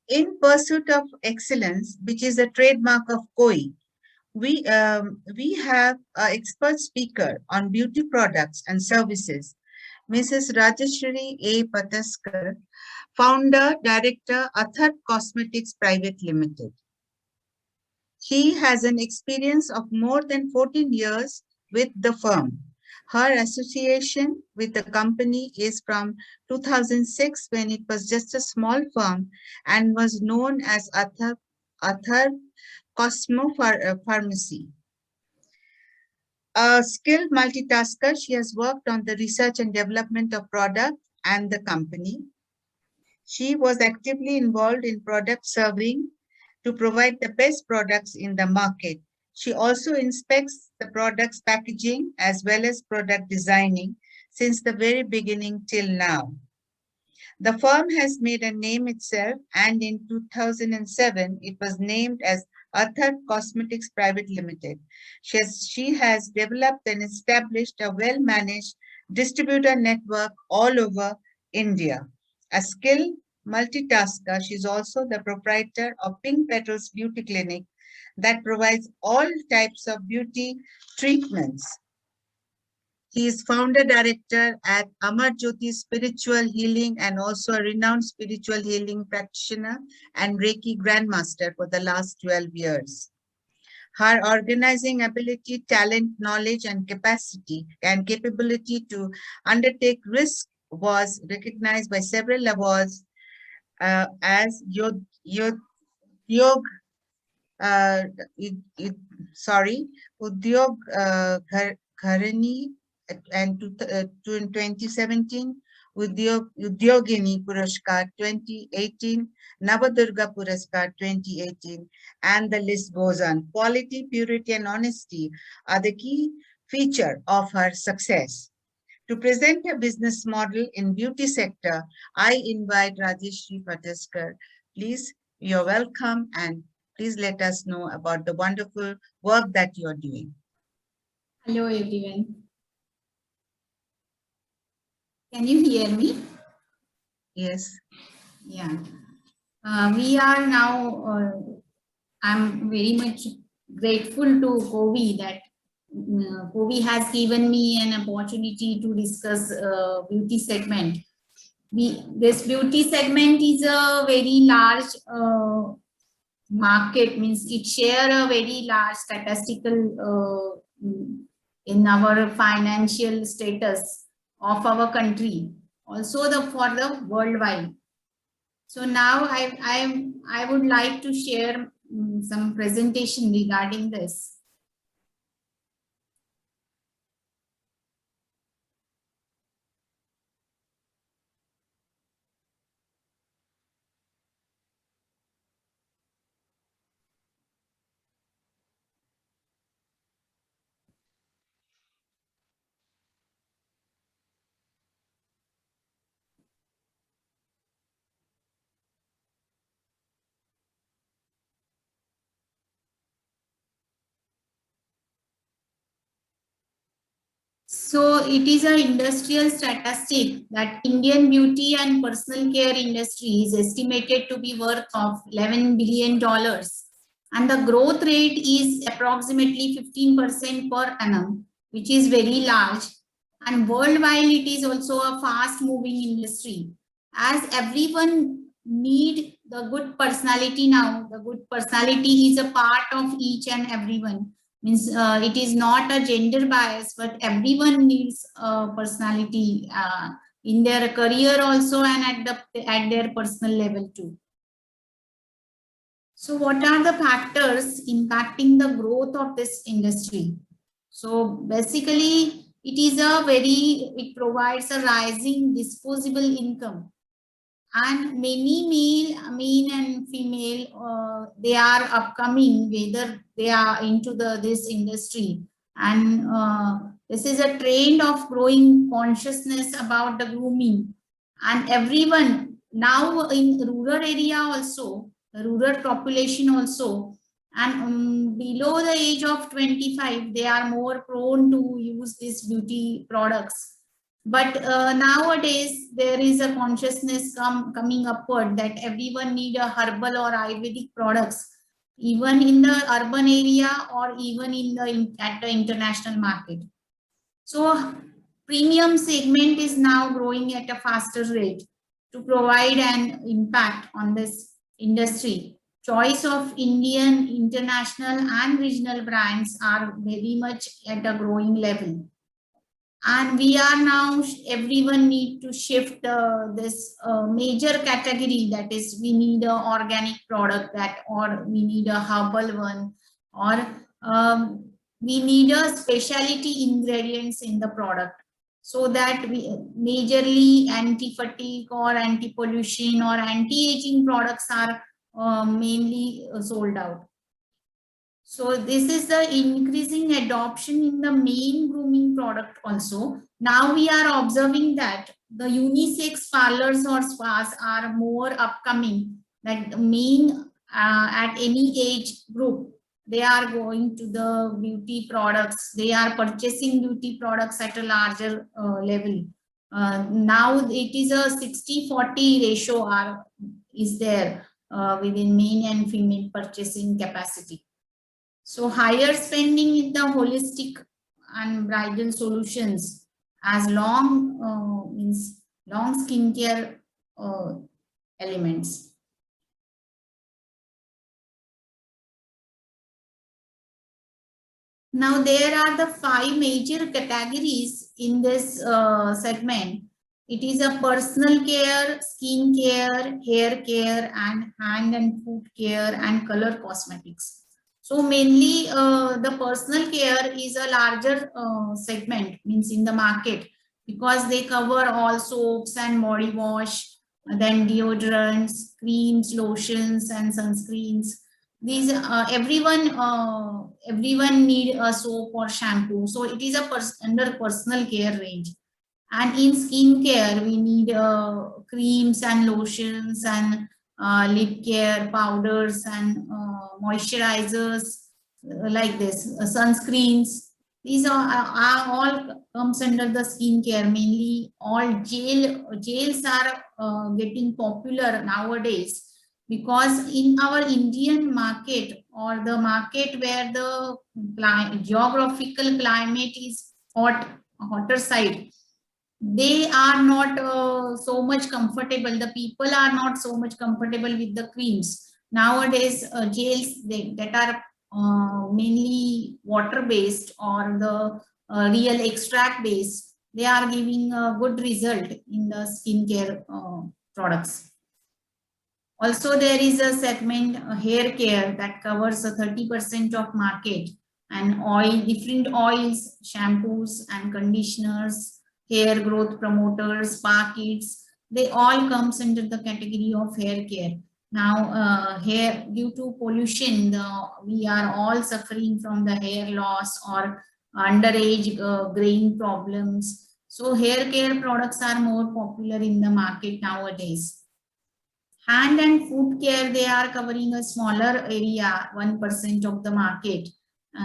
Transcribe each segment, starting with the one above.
In pursuit of excellence, which is a trademark of KOI, we have an expert speaker on beauty products and services, Mrs. Rajeshwari A. Pataskar, founder, director, Athar Cosmetics Private Limited. She has an experience of more than 14 years with the firm. Her association with the company is from 2006 when it was just a small firm and was known as Athar Pharmacy. A skilled multitasker, she has worked on the research and development of product and the company. She was actively involved in product serving to provide the best products in the market. She also inspects the product's packaging as well as product designing since the very beginning till now. The firm has made a name itself, and in 2007, it was named as Athar Cosmetics Private Limited. She has developed and established a well-managed distributor network all over India. A skilled multitasker, she's also the proprietor of Pink Petals Beauty Clinic that provides all types of beauty treatments. He is founder director at Amar Jyoti Spiritual Healing and also a renowned spiritual healing practitioner and Reiki Grandmaster for the last 12 years. Her organizing ability, talent, knowledge, and capacity and capability to undertake risk was recognized by several awards as Udyog Gharani and in 2017, Udyogini Puraskar 2018, Navadurga Puraskar 2018, and the list goes on. Quality, purity, and honesty are the key feature of her success. To present a business model in beauty sector, I invite Rajeshwari Pataskar. Please, you're welcome, and please let us know about the wonderful work that you're doing. Hello, everyone. Can you hear me? Yes. Yeah. We are now, I'm very much grateful to COVI that COVI has given me an opportunity to discuss beauty segment. This beauty segment is a very large market, means it share a very large statistical in our financial status of our country, also for the worldwide. So now I would like to share some presentation regarding this. So it is an industrial statistic that Indian beauty and personal care industry is estimated to be worth of $11 billion. And the growth rate is approximately 15% per annum, which is very large. And worldwide, it is also a fast moving industry. As everyone need the good personality now, the good personality is a part of each and everyone. Means it is not a gender bias, but everyone needs personality in their career also and at their personal level too. So what are the factors impacting the growth of this industry? So basically it provides a rising disposable income, and many male and female they are upcoming, whether they are into this industry, and this is a trend of growing consciousness about the grooming, and everyone now in rural area also, the rural population also, and below the age of 25 they are more prone to use these beauty products. But nowadays there is a consciousness coming upward that everyone need a herbal or Ayurvedic products, even in the urban area or even in the at the international market. So premium segment is now growing at a faster rate to provide an impact on this industry. Choice of Indian, international and regional brands are very much at a growing level. And we are now, everyone need to shift this major category, that is we need a organic product, that or we need a herbal one, or we need a specialty ingredients in the product, so that we majorly anti-fatigue or anti-pollution or anti-aging products are mainly sold out. So this is the increasing adoption in the main grooming product also. Now we are observing that the unisex parlors or spas are more upcoming, that the main at any age group, they are going to the beauty products. They are purchasing beauty products at a larger level. Now it is a 60-40 ratio is there within male and female purchasing capacity. So higher spending in the holistic and bridal solutions as means long skincare elements. Now there are the 5 major categories in this segment. It is a personal care, skin care, hair care, and hand and foot care, and color cosmetics. So mainly the personal care is a larger segment, means in the market, because they cover all soaps and body wash, then deodorants, creams, lotions, and sunscreens. These everyone need a soap or shampoo, so it is a under personal care range. And in skin care, we need creams and lotions and lip care, powders and moisturizers, like this, sunscreens. These are all comes under the skin care. Mainly all gels are getting popular nowadays, because in our Indian market, or the market where the geographical climate is hotter side, they are not so much comfortable. The people are not so much comfortable with the creams. Nowadays, gels that are mainly water based or the real extract based, they are giving a good result in the skincare products. Also, there is a segment hair care that covers 30% of market, and different oils, shampoos and conditioners, hair growth promoters, spa kits, they all comes under the category of hair care. Now, hair, due to pollution, we are all suffering from the hair loss or underage graying problems. So hair care products are more popular in the market nowadays. Hand and foot care, they are covering a smaller area, 1% of the market.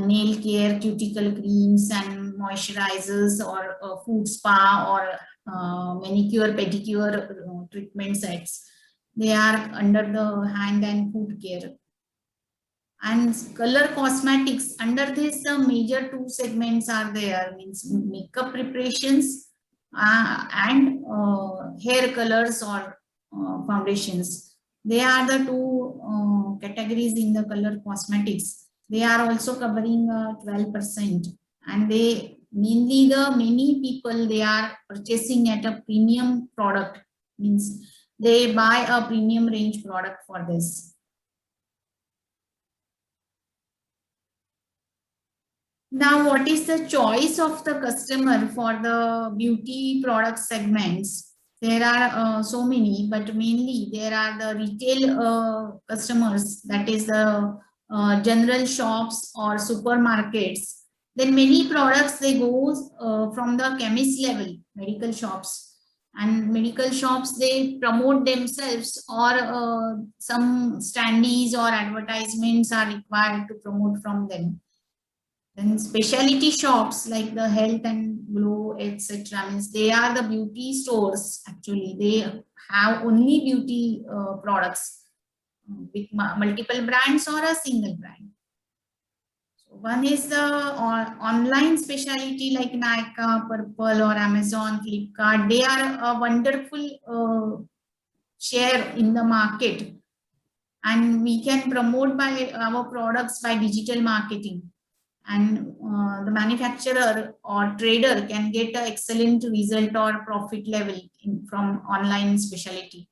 Nail care, cuticle creams and moisturizers, or foot spa, or manicure, pedicure treatment sets. They are under the hand and foot care. And color cosmetics, under this major 2 segments are there, means makeup preparations and hair colors or foundations. They are the 2 categories in the color cosmetics. They are also covering 12%, and they mainly many people, they are purchasing at a premium product, means they buy a premium range product for this. Now, what is the choice of the customer for the beauty product segments? There are so many, but mainly there are the retail customers, that is the general shops or supermarkets. Then many products, they go from the chemist level, medical shops. And medical shops, they promote themselves, or some standees or advertisements are required to promote from them. Then specialty shops like the health and Glow, etc. Means they are the beauty stores. Actually, they have only beauty products with multiple brands or a single brand. So one is the online specialty like Nykaa, Purple, or Amazon, Flipkart. They are a wonderful share in the market, and we can promote by our products by digital marketing, and the manufacturer or trader can get an excellent result or profit level from online specialty.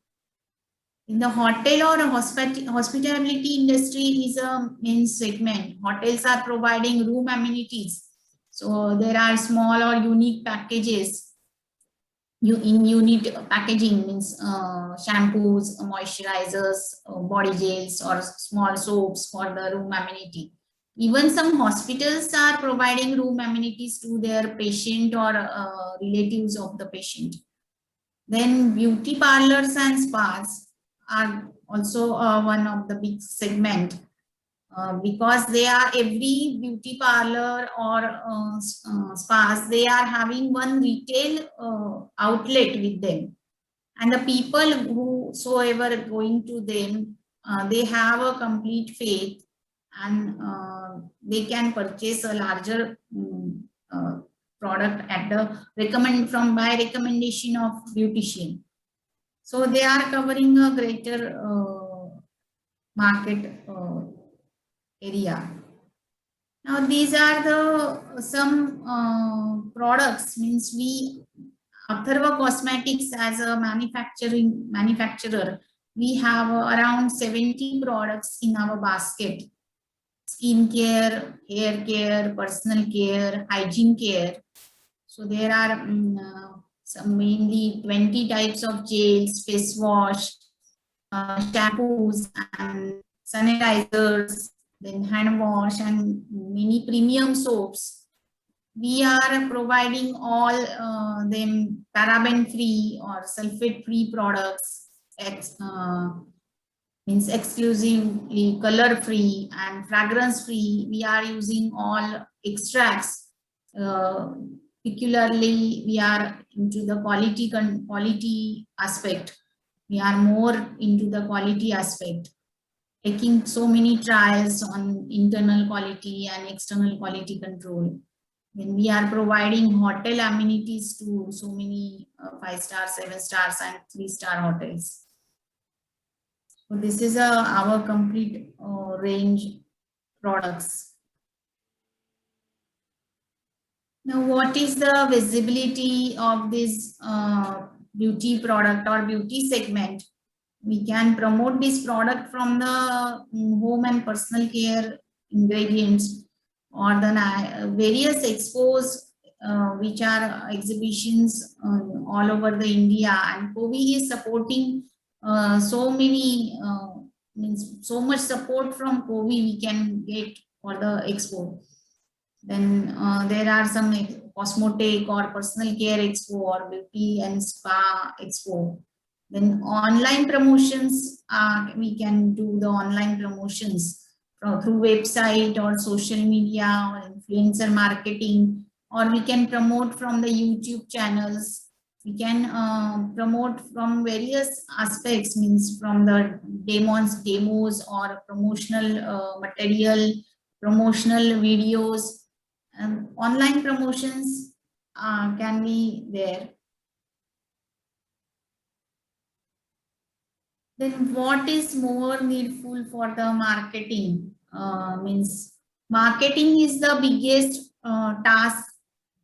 In the hotel or hospitality industry is a main segment. Hotels are providing room amenities. So there are small or unique packages. Unit packaging means shampoos, moisturizers, body gels, or small soaps for the room amenity. Even some hospitals are providing room amenities to their patient or relatives of the patient. Then beauty parlors and spas are also one of the big segment because they are every beauty parlor or spas, they are having one retail outlet with them, and the people whosoever going to them, they have a complete faith, and they can purchase a larger product at the by recommendation of beautician. So they are covering a greater market area. Now these are the some products, means we Atharva Cosmetics as a manufacturer, we have around 70 products in our basket. Skin care, hair care, personal care, hygiene care. So there are some mainly 20 types of gels, face wash, shampoos and sanitizers, then hand wash and many premium soaps. We are providing all them paraben free or sulfate free products, means exclusively color free and fragrance free. We are using all extracts. Particularly, we are into the quality aspect. We are more into the quality aspect, taking so many trials on internal quality and external quality control. When we are providing hotel amenities to so many 5-star, 7 stars and 3-star hotels. So this is our complete range products. Now, what is the visibility of this beauty product or beauty segment? We can promote this product from the home and personal care ingredients or the various expos, which are exhibitions all over the India, and COVI is supporting so many, means so much support from COVI we can get for the expo. Then there are some cosmetic or personal care expo or beauty and spa expo. Then online promotions, we can do the online promotions through website or social media or influencer marketing, or we can promote from the YouTube channels. We can promote from various aspects, means from the demos or promotional material, promotional videos. Online promotions can be there. Then what is more needful for the marketing? Means marketing is the biggest task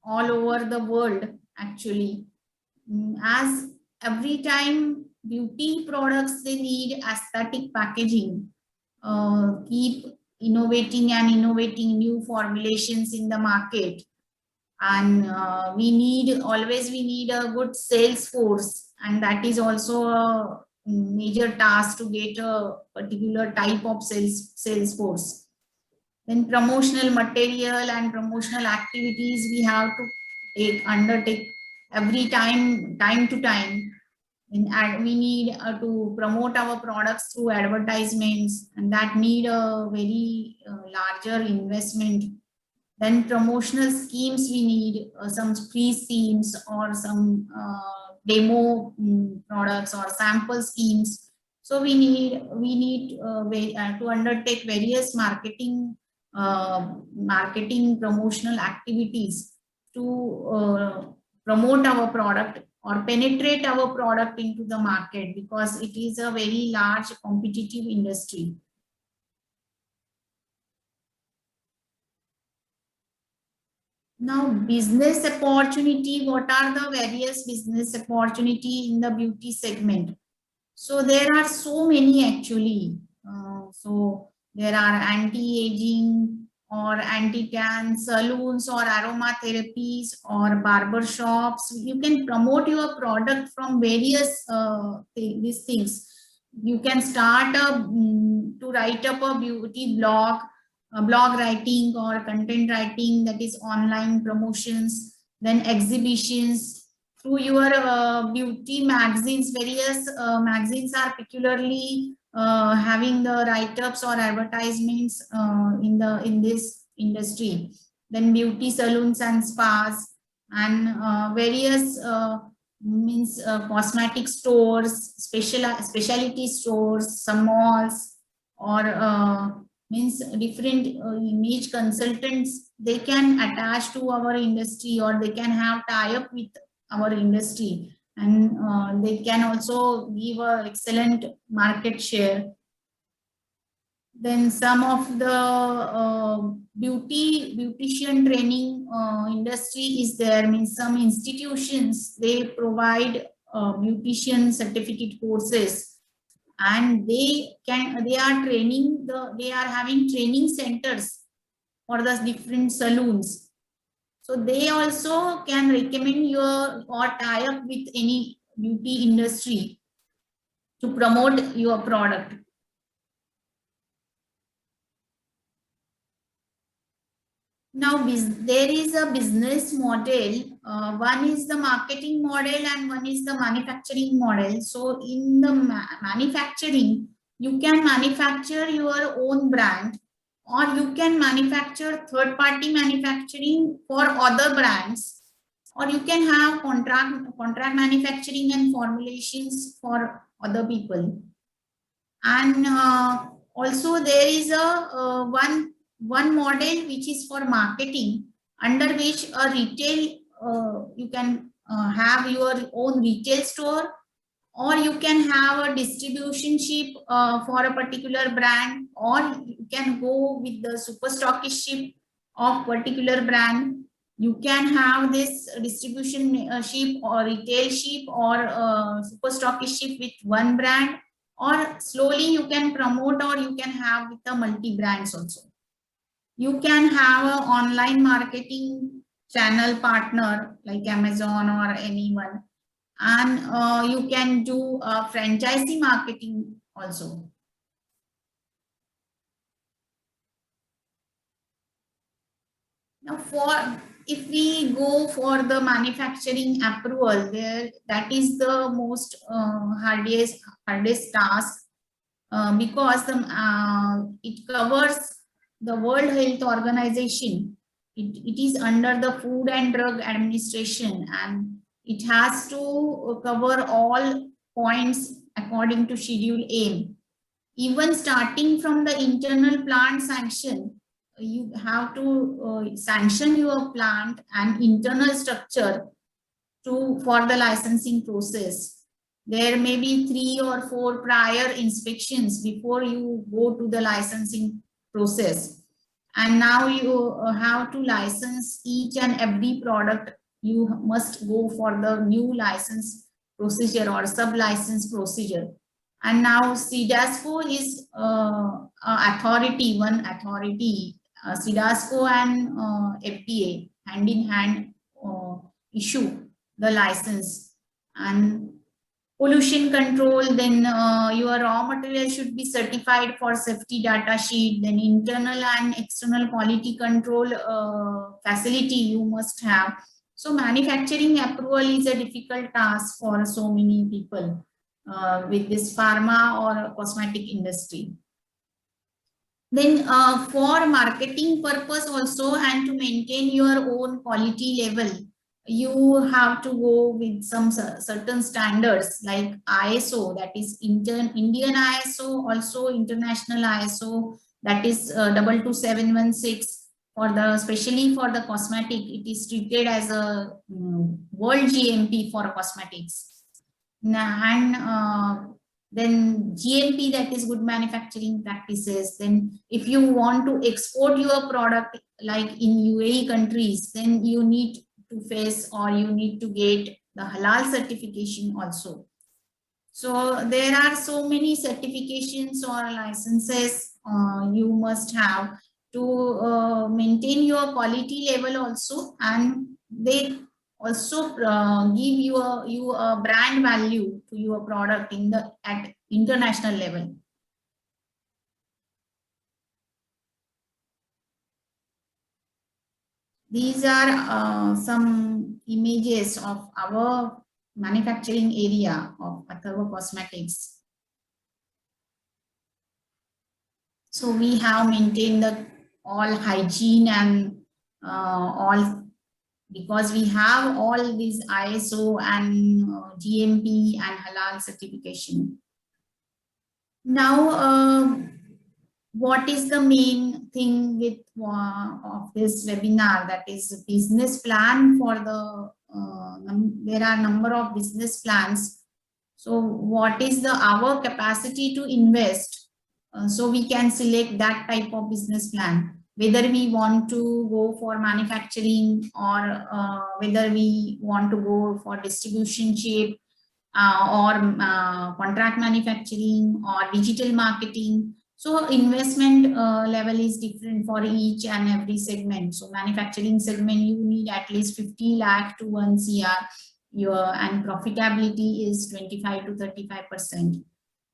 all over the world actually. As every time beauty products, they need aesthetic packaging, keep innovating new formulations in the market, and we need a good sales force, and that is also a major task to get a particular type of sales force. Then promotional material and promotional activities we have to undertake every time to time. And we need to promote our products through advertisements, and that need a very larger investment. Then promotional schemes, we need some free schemes or some demo products or sample schemes. So we need to undertake various marketing promotional activities to promote our product or penetrate our product into the market, because it is a very large competitive industry. Now, business opportunity, what are the various business opportunity in the beauty segment? So there are so many actually. So there are anti-aging or anti-tan salons or aromatherapies or barber shops. You can promote your product from various these things. You can start to write up a beauty blog, blog writing or content writing, that is online promotions, then exhibitions through your beauty magazines. Various magazines are peculiarly having the write-ups or advertisements in this industry. Then beauty salons and spas, and various cosmetic stores, specialty stores, some malls, or different image consultants. They can attach to our industry, or they can have tie-up with our industry, and they can also give an excellent market share. Then some of the beautician training industry is there. Means some institutions, they provide beautician certificate courses, and they are having training centers for the different salons. So they also can recommend your or tie up with any beauty industry to promote your product. Now, there is a business model. One is the marketing model and one is the manufacturing model. So in the manufacturing, you can manufacture your own brand, or you can manufacture third-party manufacturing for other brands, or you can have contract manufacturing and formulations for other people. And also there is a one model which is for marketing, under which a retail you can have your own retail store, or you can have a distributionship for a particular brand, or you can go with the super stockist of particular brand. You can have this distribution ship or retail ship or super stockist with one brand, or slowly you can promote, or you can have with the multi brands also. You can have an online marketing channel partner like Amazon or anyone, and you can do franchisee marketing also. Now, if we go for the manufacturing approval, that is the most hardest task, because it covers the World Health Organization. It is under the Food and Drug Administration, and it has to cover all points according to Schedule A. Even starting from the internal plant sanction, you have to sanction your plant and internal structure for the licensing process. There may be 3 or 4 prior inspections before you go to the licensing process. And now you have to license each and every product. You must go for the new license procedure or sub-license procedure. And now CDASCO is one authority, CDASCO and FDA hand in hand issue the license. And pollution control, then your raw material should be certified for safety data sheet, then internal and external quality control facility you must have. So manufacturing approval is a difficult task for so many people with this pharma or cosmetic industry. Then for marketing purpose also and to maintain your own quality level, you have to go with some certain standards like ISO, that is Indian ISO, also international ISO, that is 22716. For the, especially for the cosmetic, it is treated as a world GMP for cosmetics. And then GMP, that is good manufacturing practices. Then if you want to export your product like in UAE countries, then you need to face, or you need to get the halal certification also. So there are so many certifications or licenses you must have to maintain your quality level also, and they also give you a brand value to your product in the at international level. These are some images of our manufacturing area of Atharva Cosmetics. So we have maintained the all hygiene and all, because we have all these ISO and GMP and halal certification. Now, what is the main thing with of this webinar? That is business plan for the, there are number of business plans. So what is the our capacity to invest? So we can select that type of business plan, whether we want to go for manufacturing or whether we want to go for distribution shape or contract manufacturing or digital marketing. So investment level is different for each and every segment. So manufacturing segment, you need at least 50 lakh to 1 CR. And profitability is 25 to 35%.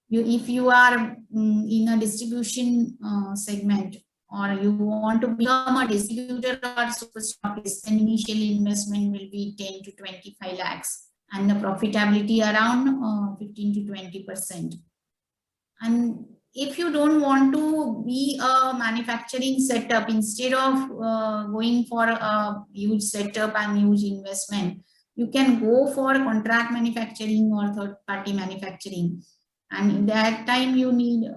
If you are in a distribution segment, or you want to become a distributor or super stockist, then initial investment will be 10 to 25 lakhs and the profitability around 15 to 20%. And if you don't want to be a manufacturing setup, instead of going for a huge setup and huge investment, you can go for contract manufacturing or third party manufacturing. And in that time, you need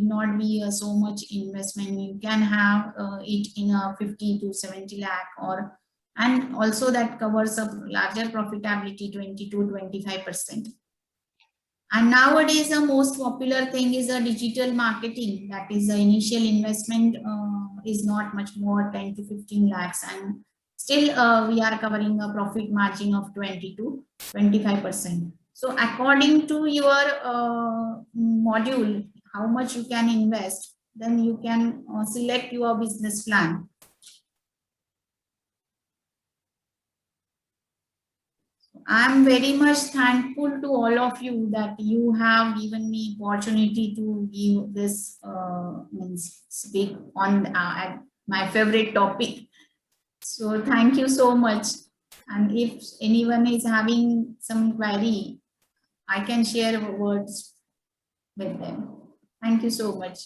not be so much investment. You can have it in a 50 to 70 lakh, or and also that covers a larger profitability, 20 to 25%. And nowadays, the most popular thing is a digital marketing. That is, the initial investment is not much more, 10 to 15 lakhs, and still we are covering a profit margin of 20 to 25%. So according to your module, how much you can invest, then you can select your business plan. I'm very much thankful to all of you that you have given me opportunity to give this speak on at my favorite topic. So thank you so much. And if anyone is having some query, I can share words with them. Thank you so much.